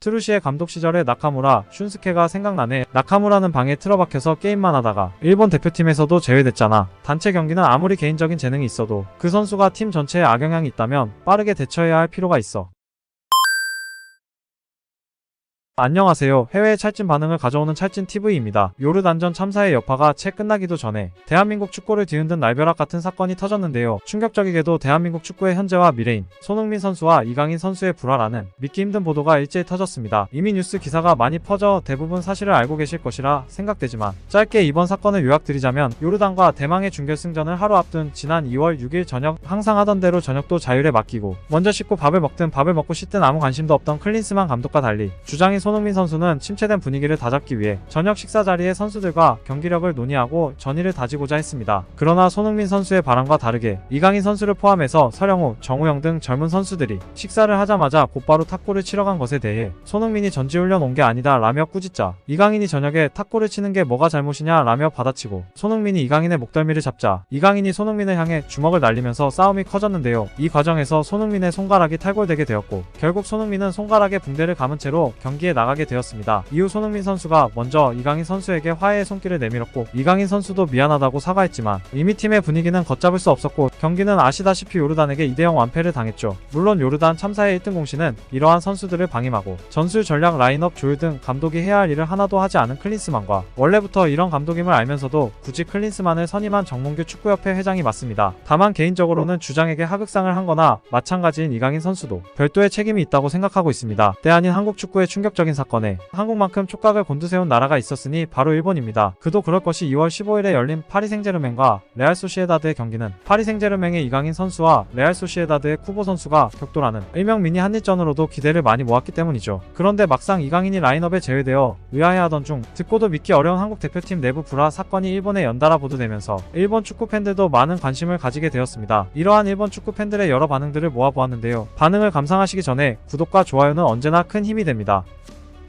트루시의 감독 시절에 나카무라, 슌스케가 생각나네. 나카무라는 방에 틀어박혀서 게임만 하다가 일본 대표팀에서도 제외됐잖아. 단체 경기는 아무리 개인적인 재능이 있어도 그 선수가 팀 전체에 악영향이 있다면 빠르게 대처해야 할 필요가 있어. 안녕하세요. 해외의 찰진 반응을 가져오는 찰진TV입니다. 요르단전 참사의 여파가 채 끝나기도 전에 대한민국 축구를 뒤흔든 날벼락 같은 사건이 터졌는데요. 충격적이게도 대한민국 축구의 현재와 미래인 손흥민 선수와 이강인 선수의 불화라는 믿기 힘든 보도가 일제히 터졌습니다. 이미 뉴스 기사가 많이 퍼져 대부분 사실을 알고 계실 것이라 생각되지만 짧게 이번 사건을 요약드리자면 요르단과 대망의 준결승전을 하루 앞둔 지난 2월 6일 저녁 항상 하던 대로 저녁도 자율에 맡기고 먼저 씻고 밥을 먹든 밥을 먹고 씻든 아무 관심도 없던 클린스만 감독과 달리 주장인 손흥민 선수는 침체된 분위기를 다잡기 위해 저녁 식사 자리에 선수들과 경기력을 논의하고 전의를 다지고자 했습니다. 그러나 손흥민 선수의 바람과 다르게 이강인 선수를 포함해서 서령우, 정우영 등 젊은 선수들이 식사를 하자마자 곧바로 탁구를 치러 간 것에 대해 손흥민이 전지훈련 온 게 아니다 라며 꾸짖자 이강인이 저녁에 탁구를 치는 게 뭐가 잘못이냐 라며 받아치고 손흥민이 이강인의 목덜미를 잡자 이강인이 손흥민을 향해 주먹을 날리면서 싸움이 커졌는데요. 이 과정에서 손흥민의 손가락이 탈골되게 되었고 결국 손흥민은 손가락에 붕대를 감은 채로 경기에 나가게 되었습니다. 이후 손흥민 선수가 먼저 이강인 선수에게 화해의 손길을 내밀었고 이강인 선수도 미안하다고 사과했지만 이미 팀의 분위기는 걷잡을 수 없었고 경기는 아시다시피 요르단에게 2대0 완패를 당했죠. 물론 요르단 참사의 1등 공신은 이러한 선수들을 방임하고 전술 전략 라인업 조율 등 감독이 해야 할 일을 하나도 하지 않은 클린스만과 원래부터 이런 감독임을 알면서도 굳이 클린스만을 선임한 정몽규 축구협회 회장이 맞습니다. 다만 개인적으로는 주장에게 하극상을 한 거나 마찬가지인 이강인 선수도 별도의 책임이 있다고 생각하고 있습니다. 때 아닌 한국 축구의 충격적인 사건에 한국만큼 촉각을 곤두세운 나라가 있었으니 바로 일본입니다. 그도 그럴 것이 2월 15일에 열린 파리 생제르맹과 레알 소시에다드의 경기는 파리 생제르맹의 이강인 선수와 레알 소시에다드의 쿠보 선수가 격돌하는 일명 미니 한일전으로도 기대를 많이 모았기 때문이죠. 그런데 막상 이강인이 라인업에 제외되어 의아해하던 중 듣고도 믿기 어려운 한국 대표팀 내부 불화 사건이 일본에 연달아 보도되면서 일본 축구 팬들도 많은 관심을 가지게 되었습니다. 이러한 일본 축구 팬들의 여러 반응들을 모아보았는데요. 반응을 감상하시기 전에 구독과 좋아요는 언제나 큰 힘이 됩니다.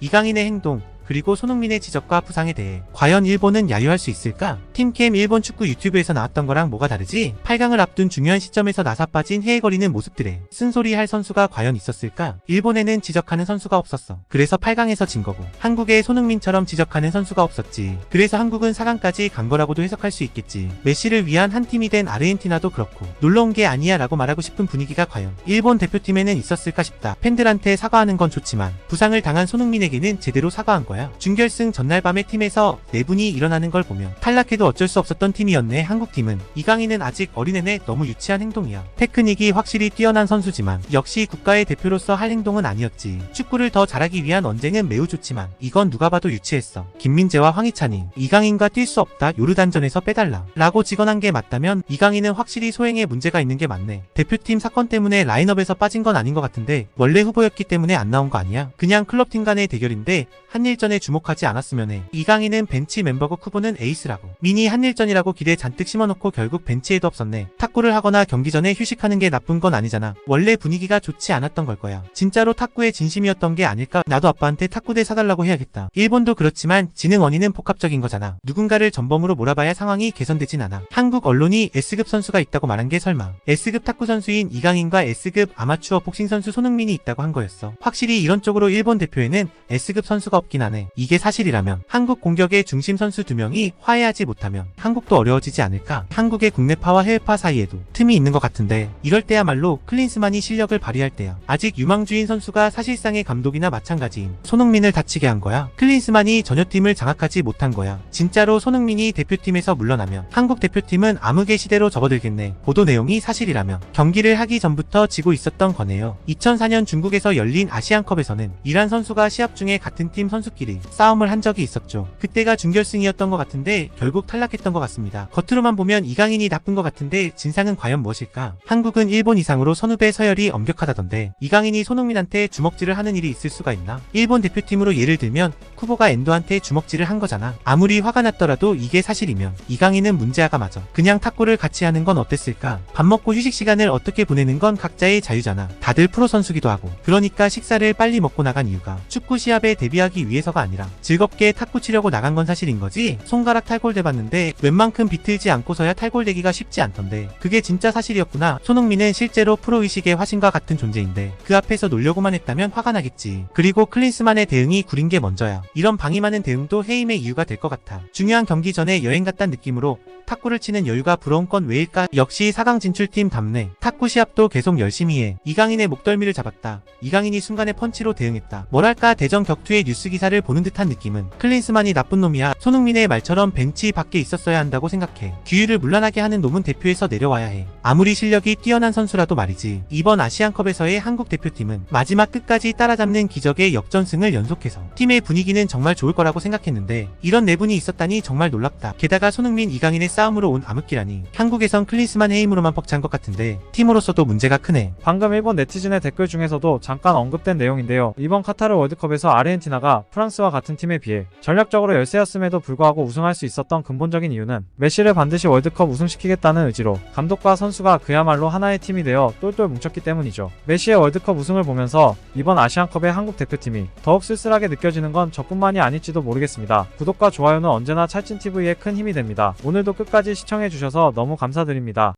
이강인의 행동 그리고 손흥민의 지적과 부상에 대해 과연 일본은 야유할 수 있을까? 팀캠 일본 축구 유튜브에서 나왔던 거랑 뭐가 다르지? 8강을 앞둔 중요한 시점에서 나사 빠진 헤헤거리는 모습들에 쓴소리 할 선수가 과연 있었을까? 일본에는 지적하는 선수가 없었어. 그래서 8강에서 진 거고 한국에 손흥민처럼 지적하는 선수가 없었지. 그래서 한국은 4강까지 간 거라고도 해석할 수 있겠지. 메시를 위한 한 팀이 된 아르헨티나도 그렇고 놀러온 게 아니야 라고 말하고 싶은 분위기가 과연 일본 대표팀에는 있었을까 싶다. 팬들한테 사과하는 건 좋지만 부상을 당한 손흥민에게는 제대로 사과한 거야. 준결승 전날 밤에 팀에서 내분이 일어나는 걸 보면 탈락해도 어쩔 수 없었던 팀이었네. 한국팀은 이강인은 아직 어린애네. 너무 유치한 행동이야. 테크닉이 확실히 뛰어난 선수지만 역시 국가의 대표로서 할 행동은 아니었지. 축구를 더 잘하기 위한 언쟁은 매우 좋지만 이건 누가 봐도 유치했어. 김민재와 황희찬이 이강인과 뛸 수 없다. 요르단전에서 빼달라 라고 직언한 게 맞다면 이강인은 확실히 소행에 문제가 있는 게 맞네. 대표팀 사건 때문에 라인업에서 빠진 건 아닌 것 같은데 원래 후보였기 때문에 안 나온 거 아니야? 그냥 클럽팀 간의 대결인데 한일전에 주목하지 않았으면 해. 이강인은 벤치 멤버고 쿠보는 에이스라고. 미니 한일전이라고 기대 잔뜩 심어놓고 결국 벤치에도 없었네. 탁구를 하거나 경기 전에 휴식하는 게 나쁜 건 아니잖아. 원래 분위기가 좋지 않았던 걸 거야. 진짜로 탁구에 진심이었던 게 아닐까? 나도 아빠한테 탁구대 사달라고 해야겠다. 일본도 그렇지만 지능 원인은 복합적인 거잖아. 누군가를 전범으로 몰아봐야 상황이 개선되진 않아. 한국 언론이 S급 선수가 있다고 말한 게 설마 S급 탁구 선수인 이강인과 S급 아마추어 복싱 선수 손흥민이 있다고 한 거였어. 확실히 이런 쪽으로 일본 대표에는 S급 선수가 없긴 하네. 이게 사실이라면 한국 공격의 중심 선수 2명이 화해하지 못하면 한국도 어려워지지 않을까? 한국의 국내파와 해외파 사이에도 틈이 있는 것 같은데 이럴 때야말로 클린스만이 실력을 발휘할 때야. 아직 유망주인 선수가 사실상의 감독이나 마찬가지인 손흥민을 다치게 한 거야. 클린스만이 전혀팀을 장악하지 못한 거야. 진짜로 손흥민이 대표팀에서 물러나면 한국 대표팀은 암흑의 시대로 접어들겠네. 보도 내용이 사실이라면 경기를 하기 전부터 지고 있었던 거네요. 2004년 중국에서 열린 아시안컵에서는 이란 선수가 시합 중에 같은 팀 선수끼리 싸움을 한 적이 있었죠. 그때가 준결승이었던 것 같은데 결국 탈락했던 것 같습니다. 겉으로만 보면 이강인이 나쁜 것 같은데 진상은 과연 무엇일까? 한국은 일본 이상으로 선후배 서열이 엄격하다던데 이강인이 손흥민한테 주먹질을 하는 일이 있을 수가 있나? 일본 대표팀으로 예를 들면 쿠보가 엔도한테 주먹질을 한 거잖아. 아무리 화가 났더라도 이게 사실이면 이강인은 문제아가 맞아. 그냥 탁구를 같이 하는 건 어땠을까? 밥 먹고 휴식 시간을 어떻게 보내는 건 각자의 자유잖아. 다들 프로 선수기도 하고. 그러니까 식사를 빨리 먹고 나간 이유가 축구 시합에 데뷔하기 위해서가 위해서가 아니라 즐겁게 탁구 치려고 나간 건 사실인 거지. 손가락 탈골돼봤는데 웬만큼 비틀지 않고서야 탈골되기가 쉽지 않던데 그게 진짜 사실이었구나. 손흥민은 실제로 프로의식의 화신과 같은 존재인데 그 앞에서 놀려고만 했다면 화가 나겠지. 그리고 클린스만의 대응이 구린 게 먼저야. 이런 방임하는 대응도 해임의 이유가 될 것 같아. 중요한 경기 전에 여행 갔단 느낌으로 탁구를 치는 여유가 부러운 건 왜일까? 역시 4강 진출팀 답네. 탁구 시합도 계속 열심히 해. 이강인의 목덜미를 잡았다. 이강인이 순간에 펀치로 대응했다. 뭐랄까 대전 격투의 뉴스 기사를 보는 듯한 느낌은 클린스만이 나쁜 놈이야. 손흥민의 말처럼 벤치 밖에 있었어야 한다고 생각해. 규율을 문란하게 하는 놈은 대표에서 내려와야 해. 아무리 실력이 뛰어난 선수라도 말이지. 이번 아시안컵에서의 한국 대표팀은 마지막 끝까지 따라잡는 기적의 역전승을 연속해서 팀의 분위기는 정말 좋을 거라고 생각했는데 이런 내분이 있었다니 정말 놀랍다. 게다가 손흥민 이강인의 싸움으로 온 암흑기라니. 한국에선 클린스만 해임으로만 벅찬 것 같은데 팀으로서도 문제가 크네. 방금 일본 네티즌의 댓글 중에서도 잠깐 언급된 내용인데요. 이번 카타르 월드컵에서 아르헨티나가 프랑스와 같은 팀에 비해 전략적으로 열세였음에도 불구하고 우승할 수 있었던 근본적인 이유는 메시를 반드시 월드컵 우승시키겠다는 의지로 감독과 선수가 그야말로 하나의 팀이 되어 똘똘 뭉쳤기 때문이죠. 메시의 월드컵 우승을 보면서 이번 아시안컵의 한국 대표팀이 더욱 쓸쓸하게 느껴지는 건 저뿐만이 아닐지도 모르겠습니다. 구독과 좋아요는 언제나 찰진TV에 큰 힘이 됩니다. 오늘도 끝까지 시청해주셔서 너무 감사드립니다.